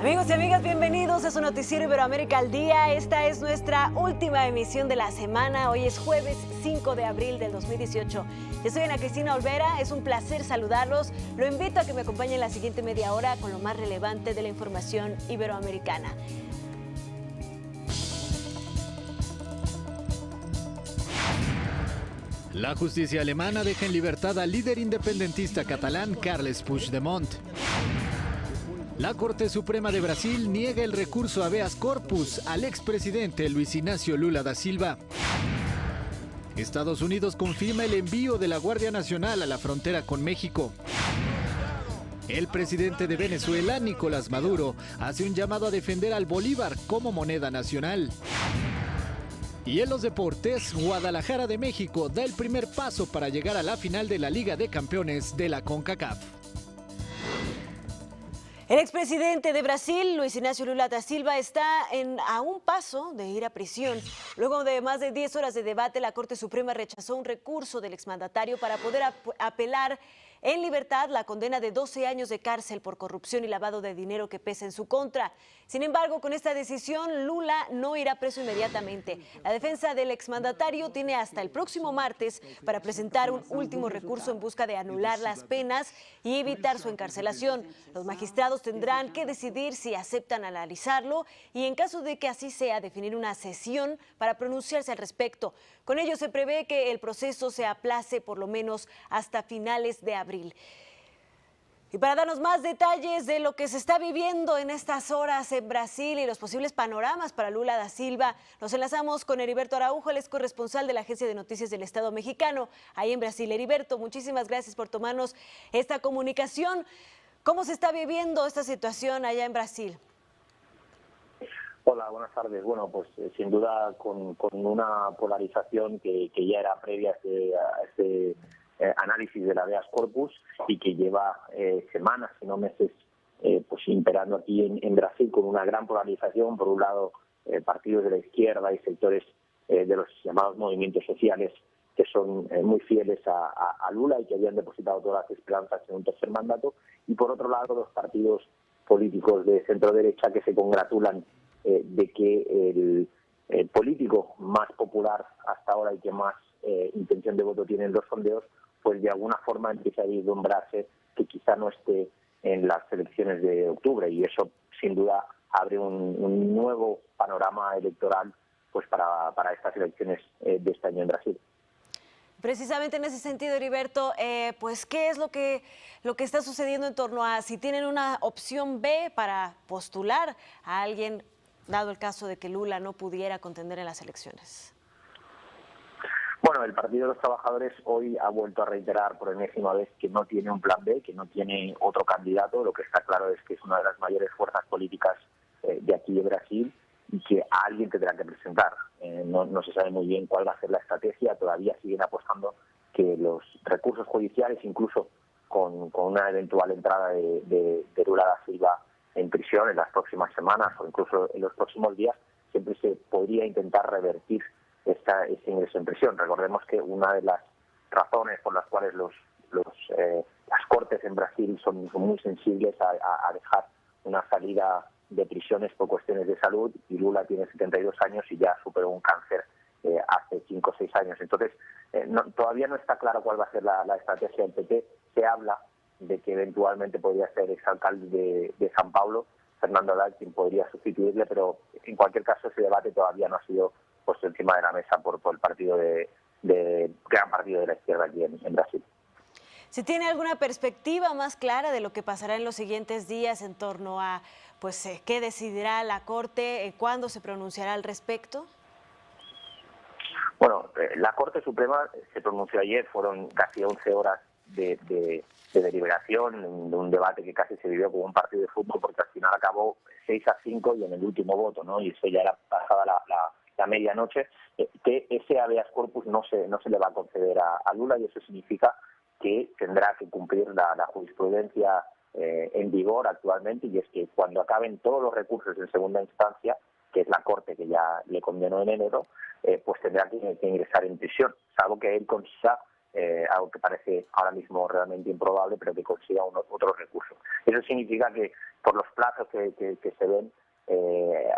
Amigos y amigas, bienvenidos a su noticiero Iberoamérica al Día. Esta es nuestra última emisión de la semana. Hoy es jueves 5 de abril del 2018. Yo soy Ana Cristina Olvera, es un placer saludarlos. Lo invito a que me acompañen la siguiente media hora con lo más relevante de la información iberoamericana. La justicia alemana deja en libertad al líder independentista catalán Carles Puigdemont. La Corte Suprema de Brasil niega el recurso habeas corpus al expresidente Luis Inácio Lula da Silva. Estados Unidos confirma el envío de la Guardia Nacional a la frontera con México. El presidente de Venezuela, Nicolás Maduro, hace un llamado a defender al bolívar como moneda nacional. Y en los deportes, Guadalajara de México da el primer paso para llegar a la final de la Liga de Campeones de la CONCACAF. El expresidente de Brasil, Luis Inácio Lula da Silva, está a un paso de ir a prisión. Luego de más de 10 horas de debate, la Corte Suprema rechazó un recurso del exmandatario para poder apelar en libertad la condena de 12 años de cárcel por corrupción y lavado de dinero que pesa en su contra. Sin embargo, con esta decisión, Lula no irá preso inmediatamente. La defensa del exmandatario tiene hasta el próximo martes para presentar un último recurso en busca de anular las penas y evitar su encarcelación. Los magistrados tendrán que decidir si aceptan analizarlo y, en caso de que así sea, definir una sesión para pronunciarse al respecto. Con ello se prevé que el proceso se aplace por lo menos hasta finales de abril. Y para darnos más detalles de lo que se está viviendo en estas horas en Brasil y los posibles panoramas para Lula da Silva, nos enlazamos con Heriberto Araujo, él es corresponsal de la Agencia de Noticias del Estado Mexicano, ahí en Brasil. Heriberto, muchísimas gracias por tomarnos esta comunicación. ¿Cómo se está viviendo esta situación allá en Brasil? Hola, buenas tardes. Bueno, pues sin duda con una polarización que ya era previa a este análisis del habeas corpus y que lleva semanas, si no meses, pues imperando aquí en Brasil con una gran polarización. Por un lado, partidos de la izquierda y sectores de los llamados movimientos sociales que son muy fieles a Lula y que habían depositado todas las esperanzas en un tercer mandato. Y por otro lado, los partidos políticos de centro-derecha que se congratulan de que el político más popular hasta ahora y que más intención de voto tiene en los sondeos, pues de alguna forma empieza a vislumbrarse que quizá no esté en las elecciones de octubre, y eso sin duda abre un nuevo panorama electoral pues para estas elecciones de este año en Brasil. Precisamente en ese sentido, Heriberto, pues ¿qué es lo que está sucediendo en torno a si tienen una opción B para postular a alguien, dado el caso de que Lula no pudiera contender en las elecciones? Bueno, el Partido de los Trabajadores hoy ha vuelto a reiterar por enésima vez que no tiene un plan B, que no tiene otro candidato. Lo que está claro es que es una de las mayores fuerzas políticas de aquí de Brasil y que a alguien tendrá que presentar. No se sabe muy bien cuál va a ser la estrategia. Todavía siguen apostando que los recursos judiciales, incluso con una eventual entrada de Lula da Silva en prisión en las próximas semanas o incluso en los próximos días, siempre se podría intentar revertir ese ingreso en prisión. Recordemos que una de las razones por las cuales las cortes en Brasil son muy sensibles a dejar una salida de prisiones por cuestiones de salud, y Lula tiene 72 años y ya superó un cáncer hace 5 o 6 años. Entonces, todavía no está claro cuál va a ser la estrategia del PP. Se habla de que eventualmente podría ser exalcalde de São Paulo, Fernando Haddad, quien podría sustituirle, pero en cualquier caso ese debate todavía no ha sido puesto encima de la mesa por el partido gran partido de la izquierda aquí en Brasil. ¿Se tiene alguna perspectiva más clara de lo que pasará en los siguientes días en torno a qué decidirá la Corte, cuándo se pronunciará al respecto? Bueno, la Corte Suprema se pronunció ayer, fueron casi 11 horas de deliberación, de un debate que casi se vivió como un partido de fútbol, porque al final acabó 6-5 y en el último voto, ¿no? Y eso ya era pasada la medianoche, que ese habeas corpus no se le va a conceder a Lula, y eso significa que tendrá que cumplir la jurisprudencia en vigor actualmente, y es que cuando acaben todos los recursos en segunda instancia, que es la Corte que ya le condenó en enero, pues tendrá que ingresar en prisión, salvo que él consiga algo que parece ahora mismo realmente improbable, pero que consiga otro recurso. Eso significa que por los plazos que se ven,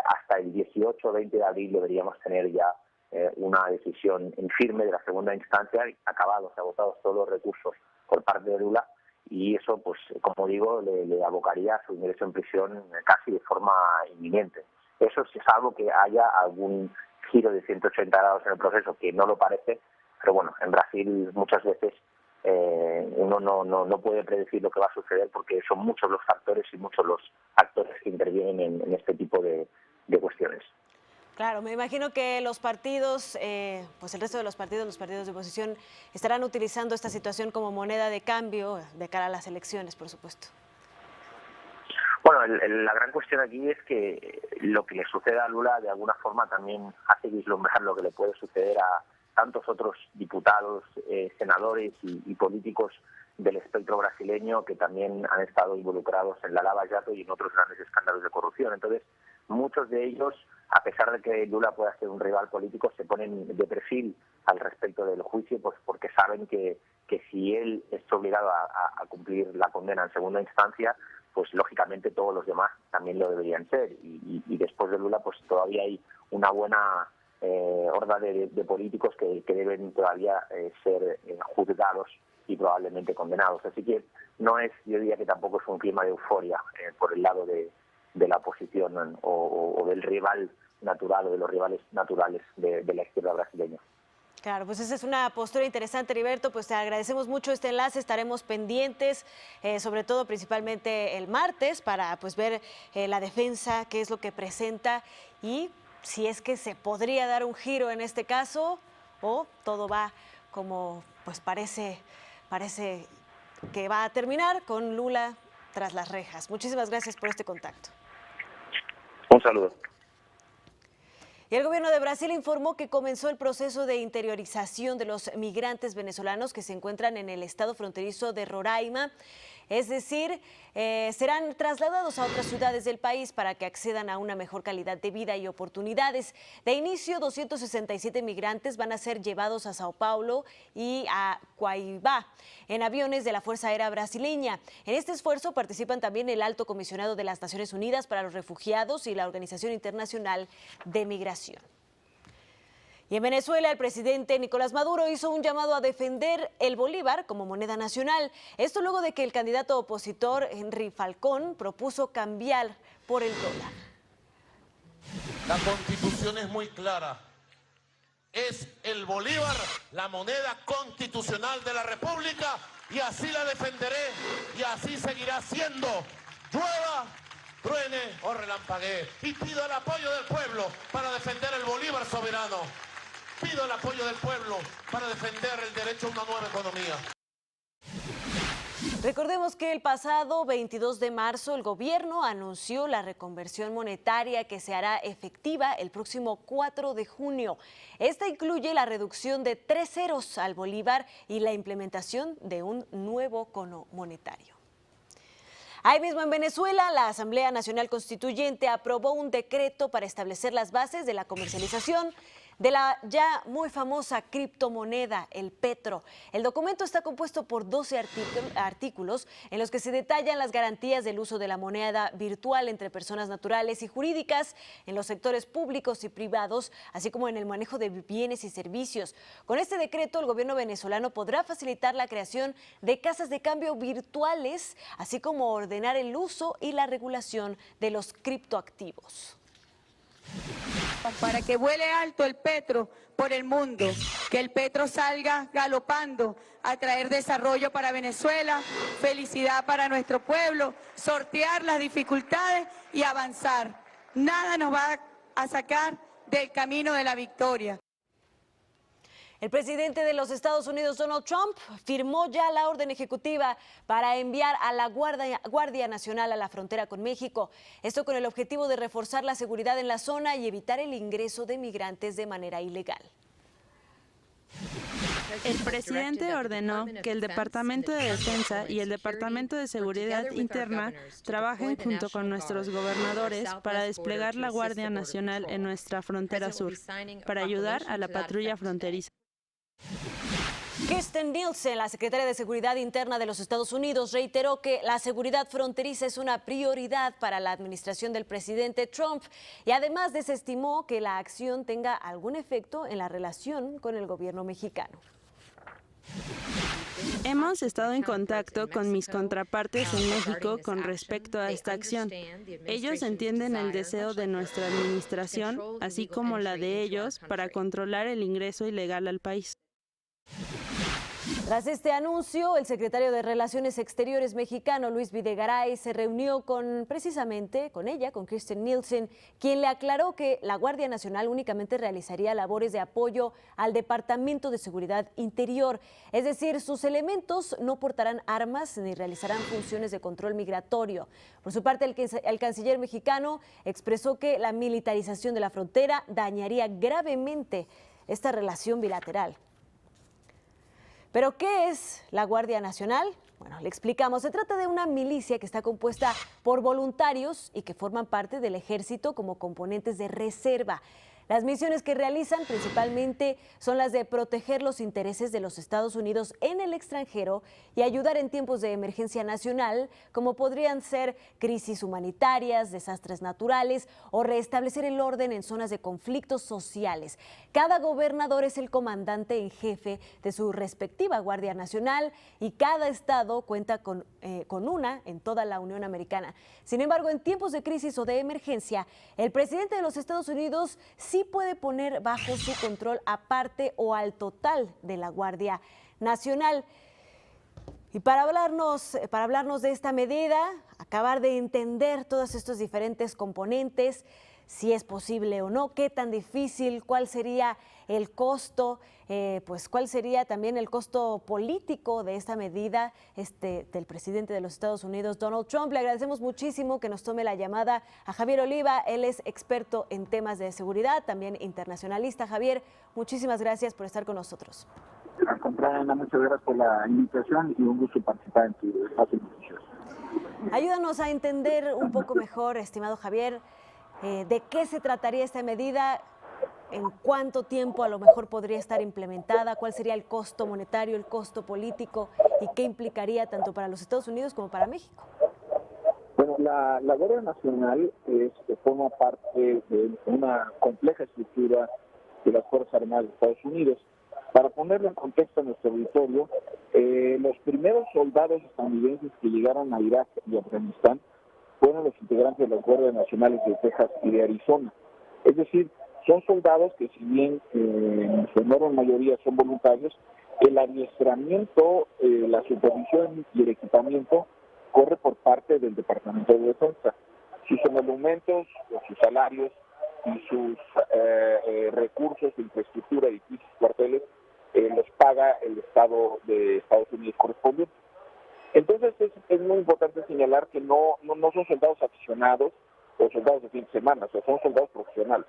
hasta el 18 o 20 de abril deberíamos tener ya una decisión en firme de la segunda instancia, acabados, agotados todos los recursos por parte de Lula, y eso, pues como digo, le abocaría a su ingreso en prisión casi de forma inminente. Eso es algo que haya algún giro de 180 grados en el proceso, que no lo parece, pero bueno, en Brasil muchas veces uno no puede predecir lo que va a suceder porque son muchos los factores y muchos los actores que intervienen en este tipo de cuestiones. Claro, me imagino que los partidos, pues el resto de los partidos de oposición, estarán utilizando esta situación como moneda de cambio de cara a las elecciones, por supuesto. Bueno, la gran cuestión aquí es que lo que le suceda a Lula de alguna forma también hace vislumbrar lo que le puede suceder a tantos otros diputados, senadores y políticos del espectro brasileño que también han estado involucrados en la Lava Jato y en otros grandes escándalos de corrupción. Entonces, muchos de ellos, a pesar de que Lula pueda ser un rival político, se ponen de perfil al respecto del juicio, pues porque saben que si él está obligado a cumplir la condena en segunda instancia, pues lógicamente todos los demás también lo deberían ser. Y después de Lula, pues todavía hay una buena horda de políticos que deben todavía ser juzgados y probablemente condenados. Así que no es, yo diría que tampoco es un clima de euforia por el lado de la oposición o del rival natural o de los rivales naturales de la izquierda brasileña. Claro, pues esa es una postura interesante, Heriberto, pues te agradecemos mucho este enlace, estaremos pendientes, sobre todo principalmente el martes, para pues ver la defensa, qué es lo que presenta y si es que se podría dar un giro en este caso o todo va como pues parece que va a terminar con Lula tras las rejas. Muchísimas gracias por este contacto. Un saludo. Y el gobierno de Brasil informó que comenzó el proceso de interiorización de los migrantes venezolanos que se encuentran en el estado fronterizo de Roraima. Es decir, serán trasladados a otras ciudades del país para que accedan a una mejor calidad de vida y oportunidades. De inicio, 267 migrantes van a ser llevados a Sao Paulo y a Cuiabá en aviones de la Fuerza Aérea Brasileña. En este esfuerzo participan también el Alto Comisionado de las Naciones Unidas para los Refugiados y la Organización Internacional de Migración. Y en Venezuela, el presidente Nicolás Maduro hizo un llamado a defender el bolívar como moneda nacional. Esto luego de que el candidato opositor Henry Falcón propuso cambiar por el dólar. La Constitución es muy clara. Es el bolívar la moneda constitucional de la República y así la defenderé y así seguirá siendo. Llueva, truene o relampaguee. Y pido el apoyo del pueblo para defender el bolívar soberano. Pido el apoyo del pueblo para defender el derecho a una nueva economía. Recordemos que el pasado 22 de marzo el gobierno anunció la reconversión monetaria que se hará efectiva el próximo 4 de junio. Esta incluye la reducción de 3 ceros al bolívar y la implementación de un nuevo cono monetario. Ahí mismo en Venezuela, la Asamblea Nacional Constituyente aprobó un decreto para establecer las bases de la comercialización de la ya muy famosa criptomoneda, el Petro. El documento está compuesto por 12 artículos en los que se detallan las garantías del uso de la moneda virtual entre personas naturales y jurídicas en los sectores públicos y privados, así como en el manejo de bienes y servicios. Con este decreto, el gobierno venezolano podrá facilitar la creación de casas de cambio virtuales, así como ordenar el uso y la regulación de los criptoactivos. Para que vuele alto el Petro por el mundo, que el Petro salga galopando a traer desarrollo para Venezuela, felicidad para nuestro pueblo, sortear las dificultades y avanzar. Nada nos va a sacar del camino de la victoria. El presidente de los Estados Unidos, Donald Trump, firmó ya la orden ejecutiva para enviar a la Guardia Nacional a la frontera con México. Esto con el objetivo de reforzar la seguridad en la zona y evitar el ingreso de migrantes de manera ilegal. El presidente ordenó que el Departamento de Defensa y el Departamento de Seguridad Interna trabajen junto con nuestros gobernadores para desplegar la Guardia Nacional en nuestra frontera sur, para ayudar a la patrulla fronteriza. Kirstjen Nielsen, la secretaria de Seguridad Interna de los Estados Unidos, reiteró que la seguridad fronteriza es una prioridad para la administración del presidente Trump y además desestimó que la acción tenga algún efecto en la relación con el gobierno mexicano. Hemos estado en contacto con mis contrapartes en México con respecto a esta acción. Ellos entienden el deseo de nuestra administración, así como la de ellos, para controlar el ingreso ilegal al país. Tras este anuncio, el secretario de Relaciones Exteriores mexicano, Luis Videgaray, se reunió precisamente con Kirstjen Nielsen, quien le aclaró que la Guardia Nacional únicamente realizaría labores de apoyo al Departamento de Seguridad Interior. Es decir, sus elementos no portarán armas ni realizarán funciones de control migratorio. Por su parte, el canciller mexicano expresó que la militarización de la frontera dañaría gravemente esta relación bilateral. ¿Pero qué es la Guardia Nacional? Bueno, le explicamos. Se trata de una milicia que está compuesta por voluntarios y que forman parte del ejército como componentes de reserva. Las misiones que realizan principalmente son las de proteger los intereses de los Estados Unidos en el extranjero y ayudar en tiempos de emergencia nacional, como podrían ser crisis humanitarias, desastres naturales o restablecer el orden en zonas de conflictos sociales. Cada gobernador es el comandante en jefe de su respectiva Guardia Nacional y cada estado cuenta con una en toda la Unión Americana. Sin embargo, en tiempos de crisis o de emergencia, el presidente de los Estados Unidos sí puede poner bajo su control a parte o al total de la Guardia Nacional. Y para hablarnos de esta medida, acabar de entender todos estos diferentes componentes, si es posible o no, qué tan difícil, cuál sería el costo, cuál sería también el costo político de esta medida del presidente de los Estados Unidos, Donald Trump. Le agradecemos muchísimo que nos tome la llamada a Javier Oliva. Él es experto en temas de seguridad, también internacionalista. Javier, muchísimas gracias por estar con nosotros. Al contrario, Ana, muchas gracias por la invitación y un gusto participar en tu espacio noticioso. Ayúdanos a entender un poco mejor, estimado Javier, de qué se trataría esta medida, en cuánto tiempo a lo mejor podría estar implementada, cuál sería el costo monetario, el costo político y qué implicaría tanto para los Estados Unidos como para México. Bueno, la Guardia Nacional forma parte de una compleja estructura de las Fuerzas Armadas de Estados Unidos. Para ponerlo en contexto a nuestro auditorio, los primeros soldados estadounidenses que llegaron a Irak y Afganistán fueron los integrantes de las Guardias Nacionales de Texas y de Arizona. Es decir, son soldados que, si bien en su enorme mayoría son voluntarios, el adiestramiento, la supervisión y el equipamiento corre por parte del Departamento de Defensa. Sus emolumentos, sus salarios y sus recursos de infraestructura, edificios, cuarteles, los paga el Estado de Estados Unidos correspondiente. Entonces es muy importante señalar que no son soldados aficionados o soldados de fin de semana, o sea, son soldados profesionales.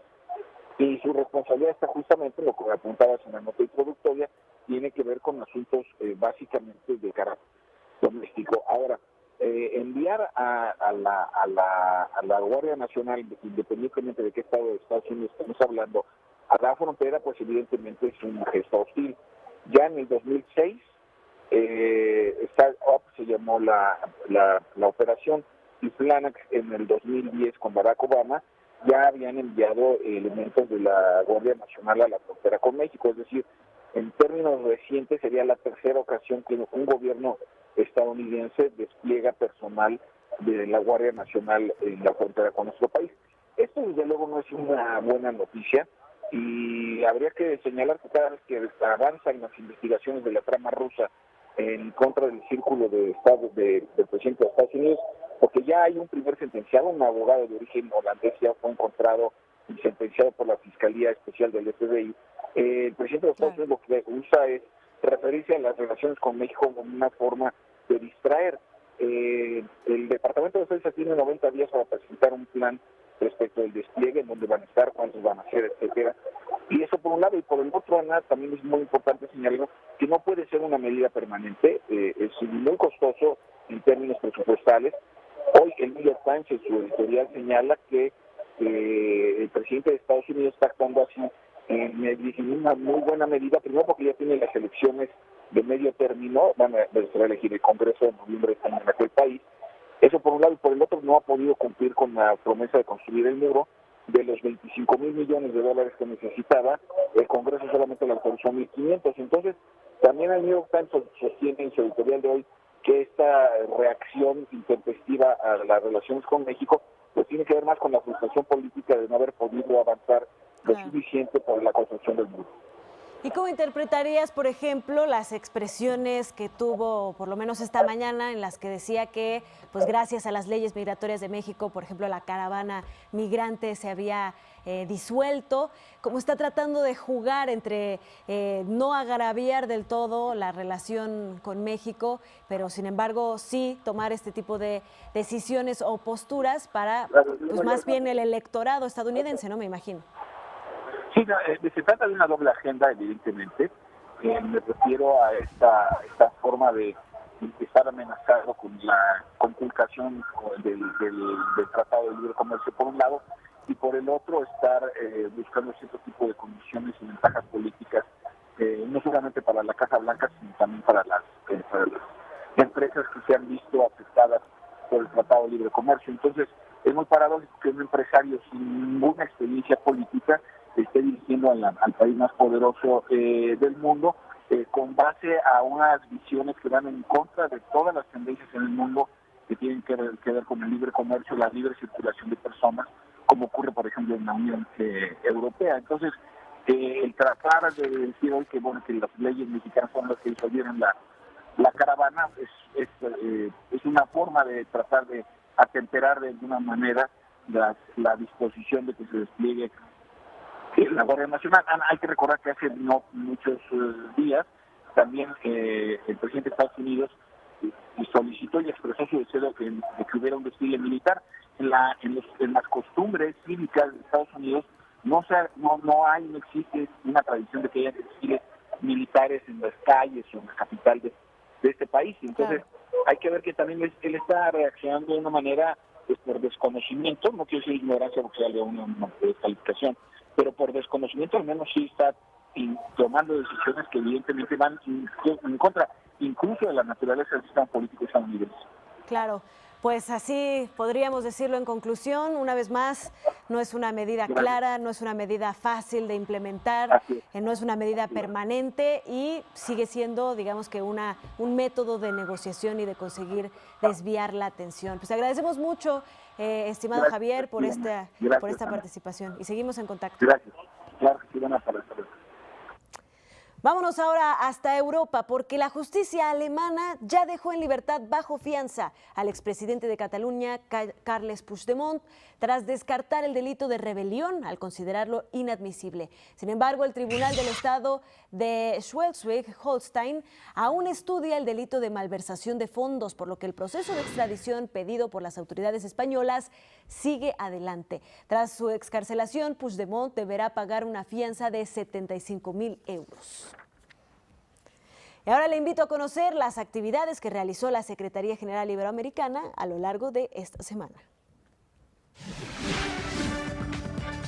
Y su responsabilidad está justamente, lo que apuntabas en la nota introductoria, tiene que ver con asuntos básicamente de carácter doméstico. Ahora, enviar a la Guardia Nacional, independientemente de qué estado de Estados Unidos estamos hablando, a la frontera, pues evidentemente es un gesto hostil. Ya en el 2006, se llamó la operación, y Flanax en el 2010 con Barack Obama ya habían enviado elementos de la Guardia Nacional a la frontera con México. Es decir, en términos recientes sería la tercera ocasión que un gobierno estadounidense despliega personal de la Guardia Nacional en la frontera con nuestro país. Esto desde luego no es una buena noticia y habría que señalar que cada vez que avanzan las investigaciones de la trama rusa en contra del círculo de Estado del presidente de Estados Unidos, porque ya hay un primer sentenciado, un abogado de origen holandés ya fue encontrado y sentenciado por la Fiscalía Especial del FBI. El presidente de Estados Unidos lo que usa es referirse a las relaciones con México como una forma de distraer. El Departamento de Defensa tiene 90 días para presentar un plan respecto del despliegue, en dónde van a estar, cuántos van a ser, etcétera. Y eso por un lado, y por el otro, Ana, también es muy importante señalar que no puede ser una medida permanente, es muy costoso en términos presupuestales. Hoy el New York Times en su editorial señala que el presidente de Estados Unidos está actuando así en una muy buena medida, primero porque ya tiene las elecciones de medio término, van a elegir el Congreso en noviembre en aquel país. Eso por un lado, y por el otro no ha podido cumplir con la promesa de construir el muro. De los 25,000 millones de dólares que necesitaba, el Congreso solamente le autorizó 1.500. Entonces, también el New York Times sostiene en su editorial de hoy que esta reacción intempestiva a las relaciones con México pues tiene que ver más con la frustración política de no haber podido avanzar lo suficiente por la construcción del muro. ¿Y cómo interpretarías, por ejemplo, las expresiones que tuvo, por lo menos esta mañana, en las que decía que, pues gracias a las leyes migratorias de México, por ejemplo, la caravana migrante se había disuelto? ¿Cómo está tratando de jugar entre no agraviar del todo la relación con México, pero sin embargo sí tomar este tipo de decisiones o posturas para, pues más bien el electorado estadounidense, ¿no? Me imagino. Sí, se trata de una doble agenda, evidentemente. Me refiero a esta forma de estar amenazado con la conculcación del Tratado de Libre Comercio por un lado, y por el otro estar buscando cierto tipo de condiciones y ventajas políticas, no solamente para la Casa Blanca, sino también para las empresas que se han visto afectadas por el Tratado de Libre Comercio. Entonces, es muy paradójico que un empresario sin ninguna experiencia política esté dirigiendo al país más poderoso del mundo, con base a unas visiones que van en contra de todas las tendencias en el mundo que tienen que ver con el libre comercio, la libre circulación de personas, como ocurre, por ejemplo, en la Unión Europea. Entonces, el tratar de decir hoy que las leyes mexicanas son las que disolvieron la caravana es una forma de tratar de atemperar de alguna manera la disposición de que se despliegue la Guardia Nacional. Hay que recordar que hace no muchos días también el presidente de Estados Unidos solicitó y expresó su deseo de que hubiera un desfile militar. En las costumbres cívicas de Estados Unidos no existe una tradición de que haya desfiles militares en las calles o en la capital de este país. Entonces, hay que ver que también él está reaccionando de una manera por desconocimiento, no quiero decir ignorancia porque sea una descalificación, pero por desconocimiento al menos sí está tomando decisiones que evidentemente van en contra incluso de la naturaleza del sistema político estadounidense. Claro, pues así podríamos decirlo en conclusión. Una vez más, no es una medida clara, no es una medida fácil de implementar, no es una medida permanente y sigue siendo, digamos que un método de negociación y de conseguir desviar la atención. Pues agradecemos mucho, estimado Javier, por esta participación y seguimos en contacto. Gracias. Claro que sí, buenas tardes. Vámonos ahora hasta Europa, porque la justicia alemana ya dejó en libertad bajo fianza al expresidente de Cataluña, Carles Puigdemont, tras descartar el delito de rebelión al considerarlo inadmisible. Sin embargo, el Tribunal del Estado de Schleswig-Holstein aún estudia el delito de malversación de fondos, por lo que el proceso de extradición pedido por las autoridades españolas sigue adelante. Tras su excarcelación, Puigdemont deberá pagar una fianza de 75.000 euros. Y ahora le invito a conocer las actividades que realizó la Secretaría General Iberoamericana a lo largo de esta semana.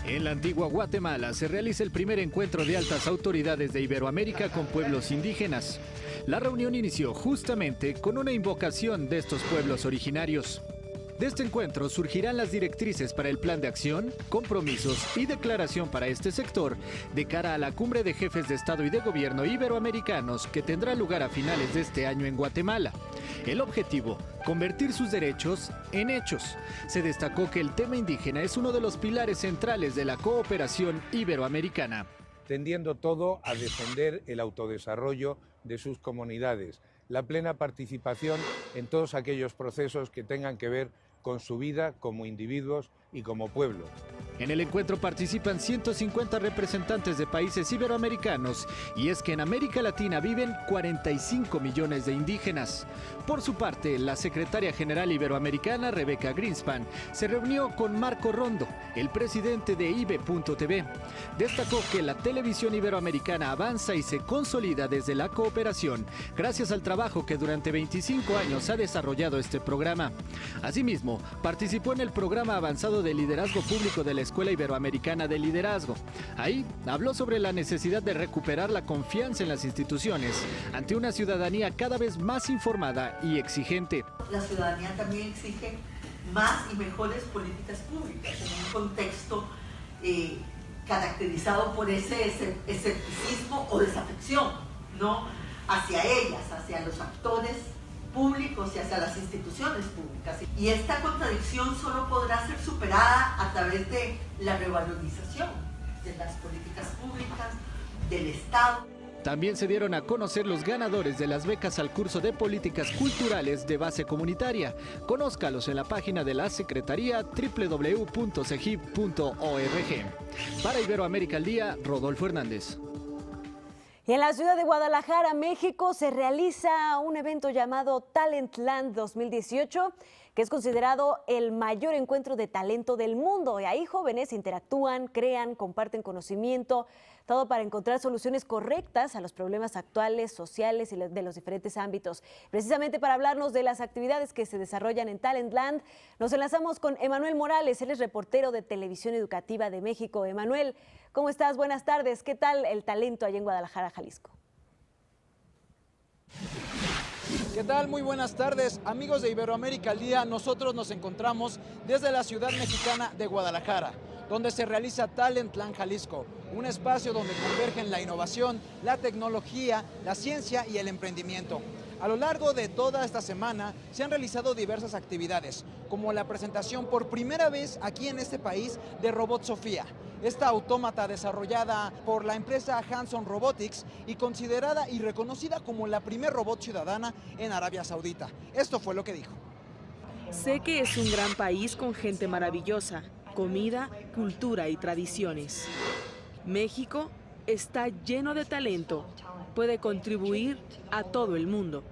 En la antigua Guatemala se realiza el primer encuentro de altas autoridades de Iberoamérica con pueblos indígenas. La reunión inició justamente con una invocación de estos pueblos originarios. De este encuentro surgirán las directrices para el plan de acción, compromisos y declaración para este sector de cara a la cumbre de jefes de Estado y de Gobierno iberoamericanos que tendrá lugar a finales de este año en Guatemala. El objetivo, convertir sus derechos en hechos. Se destacó que el tema indígena es uno de los pilares centrales de la cooperación iberoamericana. Tendiendo todo a defender el autodesarrollo de sus comunidades, la plena participación en todos aquellos procesos que tengan que ver con su vida como individuos y como pueblo. En el encuentro participan 150 representantes de países iberoamericanos y es que en América Latina viven 45 millones de indígenas. Por su parte, la secretaria general iberoamericana, Rebeca Greenspan, se reunió con Marco Rondo, el presidente de IBE.tv. Destacó que la televisión iberoamericana avanza y se consolida desde la cooperación, gracias al trabajo que durante 25 años ha desarrollado este programa. Asimismo, participó en el programa avanzado de liderazgo público de la Escuela Iberoamericana de Liderazgo. Ahí habló sobre la necesidad de recuperar la confianza en las instituciones ante una ciudadanía cada vez más informada y exigente. La ciudadanía también exige más y mejores políticas públicas en un contexto caracterizado por ese escepticismo o desafección, ¿no?, hacia ellas, hacia los actores públicos y hacia las instituciones públicas. Y esta contradicción solo podrá ser superada a través de la revalorización de las políticas públicas, del Estado. También se dieron a conocer los ganadores de las becas al curso de políticas culturales de base comunitaria. Conózcalos en la página de la Secretaría www.cegip.org. Para Iberoamérica al Día, Rodolfo Hernández. Y en la ciudad de Guadalajara, México, se realiza un evento llamado Talentland 2018, que es considerado el mayor encuentro de talento del mundo. Y ahí jóvenes interactúan, crean, comparten conocimiento, todo para encontrar soluciones correctas a los problemas actuales, sociales y de los diferentes ámbitos. Precisamente para hablarnos de las actividades que se desarrollan en Talentland, nos enlazamos con Emanuel Morales, él es reportero de Televisión Educativa de México. Emanuel, ¿cómo estás? Buenas tardes. ¿Qué tal el talento allá en Guadalajara, Jalisco? ¿Qué tal? Muy buenas tardes, amigos de Iberoamérica al Día. Nosotros nos encontramos desde la ciudad mexicana de Guadalajara, donde se realiza Talentland Jalisco, un espacio donde convergen la innovación, la tecnología, la ciencia y el emprendimiento. A lo largo de toda esta semana se han realizado diversas actividades, como la presentación por primera vez aquí en este país de Robot Sofía, esta autómata desarrollada por la empresa Hanson Robotics y considerada y reconocida como la primer robot ciudadana en Arabia Saudita. Esto fue lo que dijo. Sé que es un gran país con gente maravillosa, comida, cultura y tradiciones. México está lleno de talento, puede contribuir a todo el mundo.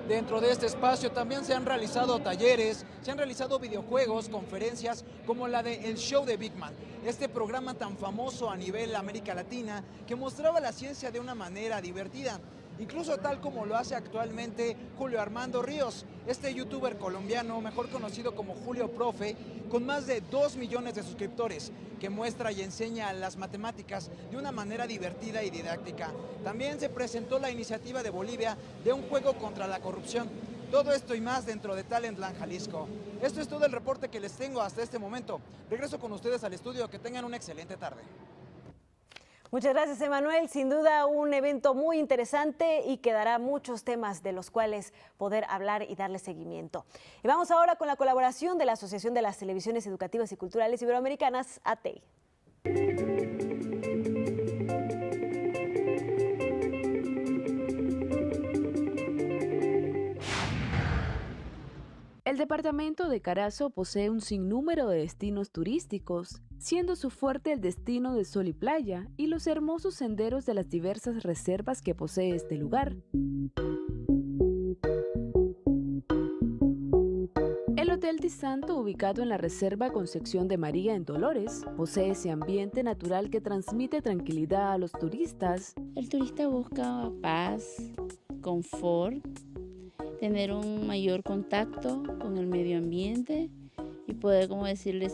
Dentro de este espacio también se han realizado talleres, se han realizado videojuegos, conferencias como la de El Show de Big Man, este programa tan famoso a nivel América Latina que mostraba la ciencia de una manera divertida. Incluso tal como lo hace actualmente Julio Armando Ríos, este youtuber colombiano mejor conocido como Julio Profe, con más de 2 millones de suscriptores, que muestra y enseña las matemáticas de una manera divertida y didáctica. También se presentó la iniciativa de Bolivia de un juego contra la corrupción. Todo esto y más dentro de Talentland Jalisco. Esto es todo el reporte que les tengo hasta este momento. Regreso con ustedes al estudio, que tengan una excelente tarde. Muchas gracias, Emanuel. Sin duda un evento muy interesante y quedará muchos temas de los cuales poder hablar y darle seguimiento. Y vamos ahora con la colaboración de la Asociación de las Televisiones Educativas y Culturales Iberoamericanas, ATEI. El departamento de Carazo posee un sinnúmero de destinos turísticos, siendo su fuerte el destino de sol y playa y los hermosos senderos de las diversas reservas que posee este lugar. El Hotel Di Santo, ubicado en la Reserva Concepción de María en Dolores, posee ese ambiente natural que transmite tranquilidad a los turistas. El turista busca paz, confort, tener un mayor contacto con el medio ambiente y poder, como decirles,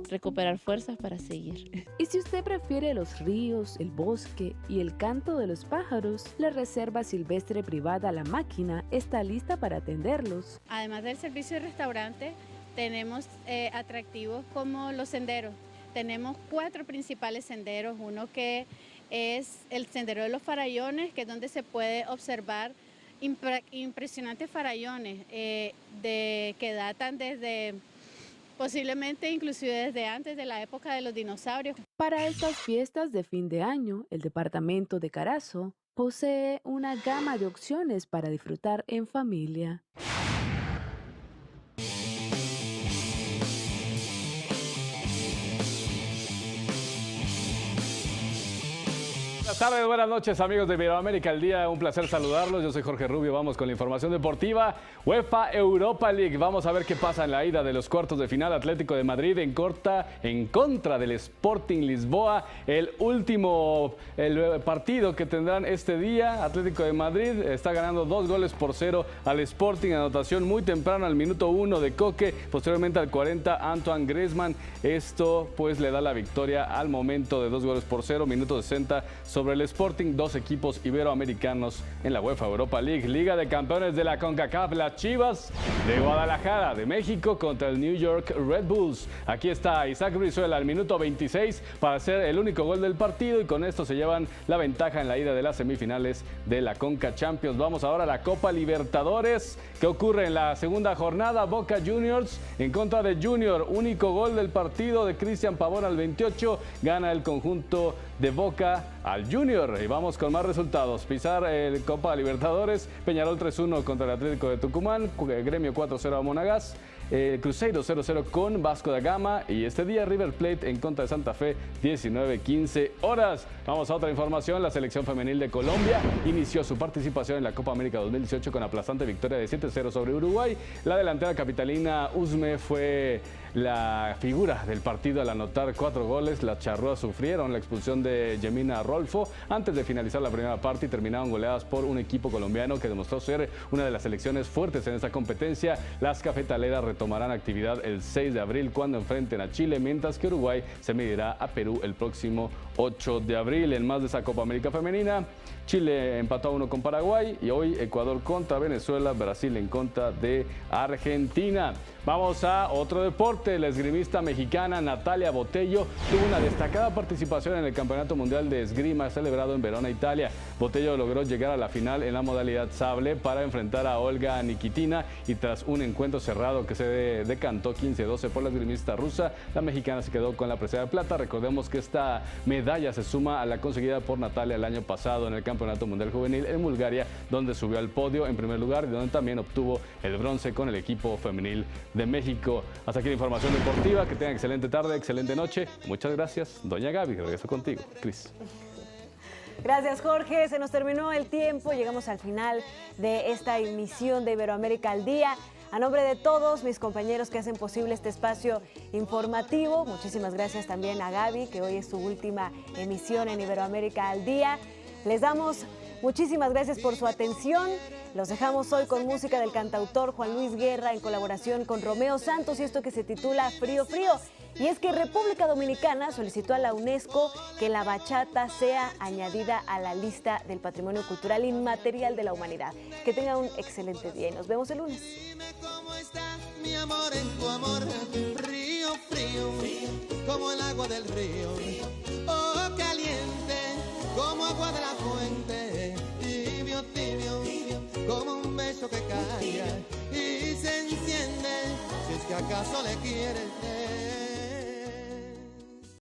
recuperar fuerzas para seguir. Y si usted prefiere los ríos, el bosque y el canto de los pájaros, la Reserva Silvestre Privada La Máquina está lista para atenderlos. Además del servicio de restaurante, tenemos atractivos como los senderos. Tenemos 4 principales senderos, uno que es el Sendero de los Farallones, que es donde se puede observar impresionantes farallones que datan desde, posiblemente inclusive desde antes de la época de los dinosaurios. Para estas fiestas de fin de año, el departamento de Carazo posee una gama de opciones para disfrutar en familia. Buenas tardes, buenas noches amigos de Iberoamérica al Día, un placer saludarlos, yo soy Jorge Rubio, vamos con la información deportiva. UEFA Europa League, vamos a ver qué pasa en la ida de los cuartos de final. Atlético de Madrid en contra del Sporting Lisboa, el partido que tendrán este día. Atlético de Madrid está ganando 2-0 al Sporting, anotación muy temprano al minuto 1 de Coque, posteriormente al 40 Antoine Griezmann. Esto pues le da la victoria al momento de 2-0, minuto 60 sobre el Sporting. Dos equipos iberoamericanos en la UEFA Europa League. Liga de Campeones de la CONCACAF, las Chivas de Guadalajara de México contra el New York Red Bulls. Aquí está Isaac Brizuela al minuto 26 para hacer el único gol del partido y con esto se llevan la ventaja en la ida de las semifinales de la Conca Champions. Vamos ahora a la Copa Libertadores. ¿Qué ocurre en la segunda jornada? Boca Juniors en contra de Junior. Único gol del partido de Cristian Pavón al 28. Gana el conjunto de Boca al Junior. Y vamos con más resultados. Pizar el Copa Libertadores. Peñarol 3-1 contra el Atlético de Tucumán. Gremio 4-0 a Monagas. Cruzeiro 0-0 con Vasco da Gama. Y este día River Plate en contra de Santa Fe 19:15 horas. Vamos a otra información. La selección femenil de Colombia inició su participación en la Copa América 2018 con aplastante victoria de 7-0 sobre Uruguay. La delantera capitalina Usme fue la figura del partido al anotar 4 goles. Las charrúas sufrieron la expulsión de Yemina Rolfo antes de finalizar la primera parte y terminaron goleadas por un equipo colombiano que demostró ser una de las selecciones fuertes en esta competencia. Las cafetaleras retomarán actividad el 6 de abril cuando enfrenten a Chile, mientras que Uruguay se medirá a Perú el próximo 8 de abril. En más de esa Copa América femenina, Chile empató a 1 con Paraguay y hoy Ecuador contra Venezuela, Brasil en contra de Argentina. Vamos a otro deporte. La esgrimista mexicana Natalia Botello tuvo una destacada participación en el Campeonato Mundial de Esgrima celebrado en Verona, Italia. Botello logró llegar a la final en la modalidad sable para enfrentar a Olga Nikitina y tras un encuentro cerrado que se decantó 15-12 por la esgrimista rusa, la mexicana se quedó con la presea de plata. Recordemos que esta medalla se suma a la conseguida por Natalia el año pasado en el Campeonato Mundial Juvenil en Bulgaria, donde subió al podio en primer lugar y donde también obtuvo el bronce con el equipo femenil de México. Hasta aquí la información deportiva. Que tengan excelente tarde, excelente noche. Muchas gracias. Doña Gaby, regreso contigo. Cris. Gracias, Jorge. Se nos terminó el tiempo. Llegamos al final de esta emisión de Iberoamérica al Día. A nombre de todos mis compañeros que hacen posible este espacio informativo, muchísimas gracias también a Gaby, que hoy es su última emisión en Iberoamérica al Día. Les damos muchísimas gracias por su atención. Los dejamos hoy con música del cantautor Juan Luis Guerra en colaboración con Romeo Santos y esto que se titula Frío Frío. Y es que República Dominicana solicitó a la UNESCO que la bachata sea añadida a la lista del Patrimonio Cultural Inmaterial de la Humanidad. Que tengan un excelente día y nos vemos el lunes. Dime cómo está mi amor en tu amor, frío, frío, como el agua del río, oh caliente, como agua de la fuente, tibio, tibio, como un beso que cae y se enciende, si es que acaso le quieres.